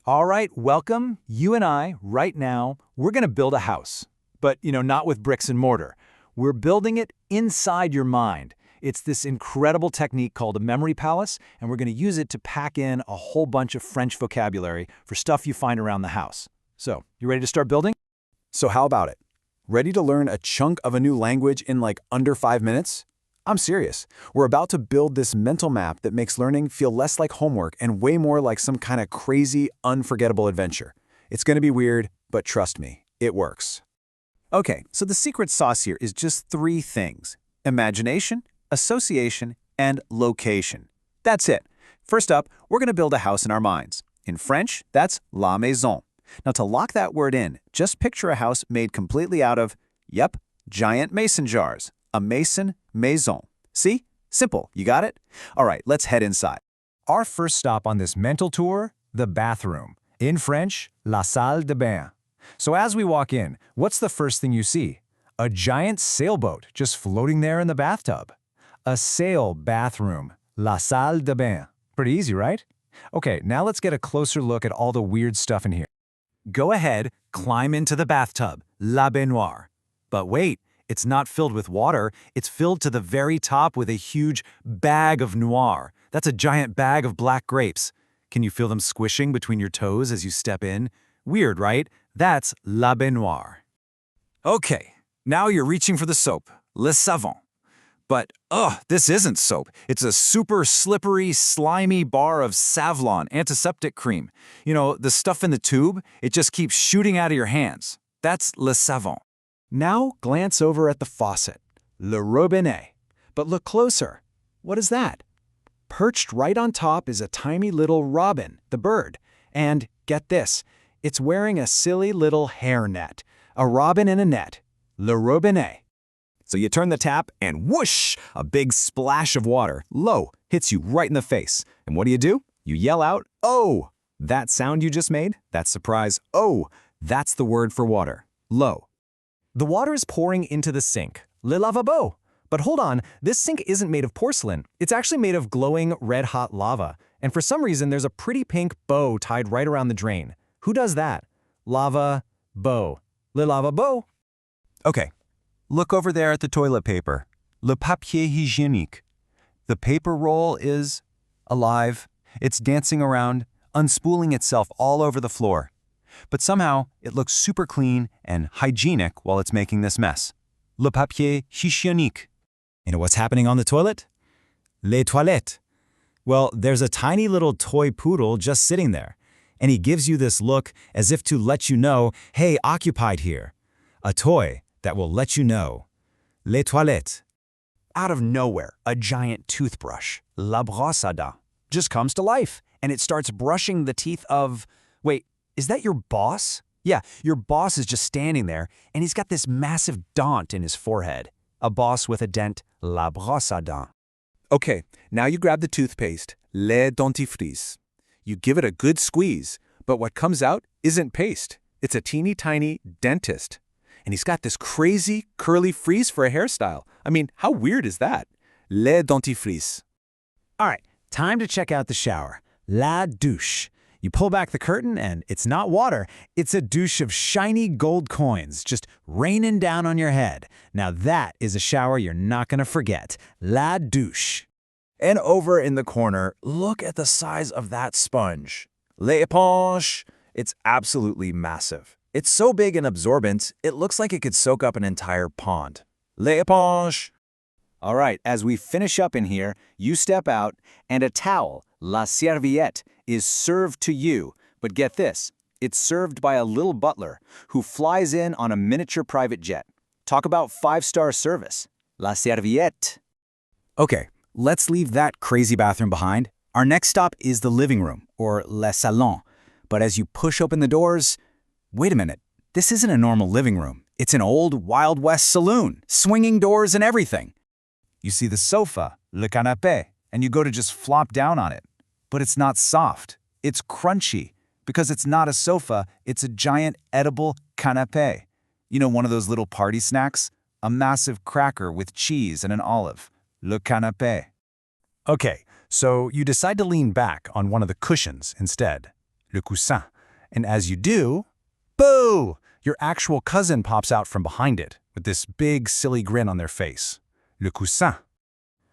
All right, welcome. You and I, right now, we're going to build a house. But, not with bricks and mortar. We're building it inside your mind. It's this incredible technique called a memory palace, and we're going to use it to pack in a whole bunch of French vocabulary for stuff you find around the house. So, you ready to start building? So how about it? Ready to learn a chunk of a new language in like under 5 minutes? I'm serious. We're about to build this mental map that makes learning feel less like homework and way more like some kind of crazy, unforgettable adventure. It's going to be weird, but trust me, it works. Okay, so the secret sauce here is just 3 things: imagination, association, and location. That's it. First up, we're going to build a house in our minds. In French, that's la maison. Now, to lock that word in, just picture a house made completely out of, giant mason jars. A mason maison. See? Simple. You got it? All right, let's head inside. Our first stop on this mental tour, the bathroom. In French, la salle de bain. So as we walk in, what's the first thing you see? A giant sailboat just floating there in the bathtub. A sail bathroom, la salle de bain. Pretty easy, right? Okay, now let's get a closer look at all the weird stuff in here. Go ahead, climb into the bathtub, la baignoire. But wait, it's not filled with water, it's filled to the very top with a huge bag of noir. That's a giant bag of black grapes. Can you feel them squishing between your toes as you step in? Weird, right? That's la baignoire. Okay, now you're reaching for the soap, le savon. But, this isn't soap. It's a super slippery, slimy bar of Savlon antiseptic cream. The stuff in the tube, it just keeps shooting out of your hands. That's le savon. Now glance over at the faucet, le robinet. But look closer. What is that? Perched right on top is a tiny little robin, the bird. And get this, it's wearing a silly little hairnet. A robin in a net, le robinet. So you turn the tap and whoosh, a big splash of water, low, hits you right in the face. And what do? You yell out, "Oh!" That sound you just made, that surprise, "oh," that's the word for water, low. The water is pouring into the sink, le lavabo. But hold on, this sink isn't made of porcelain. It's actually made of glowing red-hot lava. And for some reason, there's a pretty pink bow tied right around the drain. Who does that? Lava, bow. Le lavabo. Okay, look over there at the toilet paper, le papier hygiénique. The paper roll is alive. It's dancing around, unspooling itself all over the floor. But somehow, it looks super clean and hygienic while it's making this mess. Le papier hygiénique. You know what's happening on the toilet? Les toilettes. Well, there's a tiny little toy poodle just sitting there, and he gives you this look as if to let you know, hey, occupied here. A toy that will let you know. Les toilettes. Out of nowhere, a giant toothbrush, la brosse à dents, just comes to life, and it starts brushing the teeth of... Wait, is that your boss? Yeah, your boss is just standing there, and he's got this massive dent in his forehead. A boss with a dent, la brosse à dents. Okay, now you grab the toothpaste, le dentifrice. You give it a good squeeze, but what comes out isn't paste. It's a teeny tiny dentist. And he's got this crazy curly frizz for a hairstyle. I mean, how weird is that? Le dentifrice. All right, time to check out the shower. La douche. You pull back the curtain and it's not water, it's a douche of shiny gold coins just raining down on your head. Now that is a shower you're not going to forget. La douche. And over in the corner, look at the size of that sponge. L'éponge. It's absolutely massive. It's so big and absorbent, it looks like it could soak up an entire pond. L'éponge. All right, as we finish up in here, you step out, and a towel, la serviette, is served to you. But get this, it's served by a little butler who flies in on a miniature private jet. Talk about 5-star service. La serviette. Okay, let's leave that crazy bathroom behind. Our next stop is the living room, or le salon. But as you push open the doors, wait a minute, this isn't a normal living room. It's an old Wild West saloon, swinging doors and everything. You see the sofa, le canapé, and you go to just flop down on it. But it's not soft, it's crunchy. Because it's not a sofa, it's a giant edible canapé. You know, one of those little party snacks? A massive cracker with cheese and an olive. Le canapé. Okay, so you decide to lean back on one of the cushions instead. Le coussin. And as you do, boo! Your actual cousin pops out from behind it with this big, silly grin on their face. Le coussin.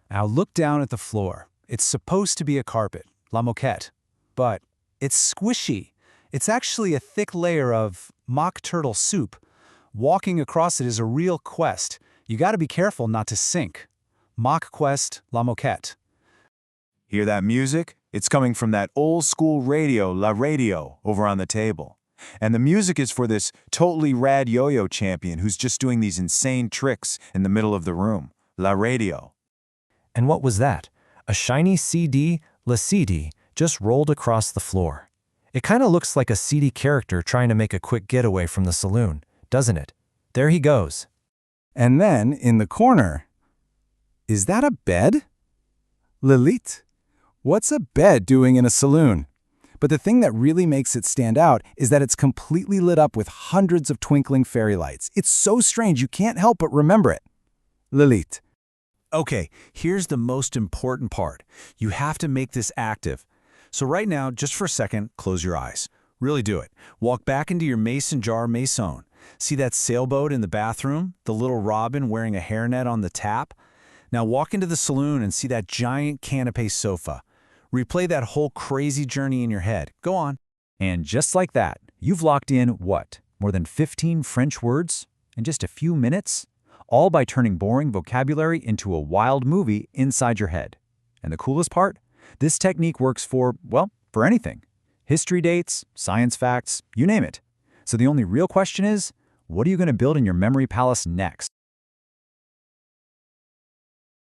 Now look down at the floor. It's supposed to be a carpet, la moquette. But it's squishy. It's actually a thick layer of mock turtle soup. Walking across it is a real quest. You gotta be careful not to sink. Mock quest, la moquette. Hear that music? It's coming from that old-school radio, La Radio, over on the table. And the music is for this totally rad yo-yo champion who's just doing these insane tricks in the middle of the room. La Radio. And what was that? A shiny CD, Le CD, just rolled across the floor. It kind of looks like a seedy character trying to make a quick getaway from the saloon, doesn't it? There he goes. And then, in the corner, is that a bed? Lilith. What's a bed doing in a saloon? But the thing that really makes it stand out is that it's completely lit up with hundreds of twinkling fairy lights. It's so strange you can't help but remember it. Lilith. Okay, here's the most important part. You have to make this active. So right now, just for a second, close your eyes. Really do it. Walk back into your mason jar maison. See that sailboat in the bathroom? The little robin wearing a hairnet on the tap? Now walk into the saloon and see that giant canapé sofa. Replay that whole crazy journey in your head. Go on. And just like that, you've locked in what? More than 15 French words in just a few minutes? All by turning boring vocabulary into a wild movie inside your head. And the coolest part? This technique works for, well, for anything. History dates, science facts, you name it. So the only real question is, what are you going to build in your memory palace next?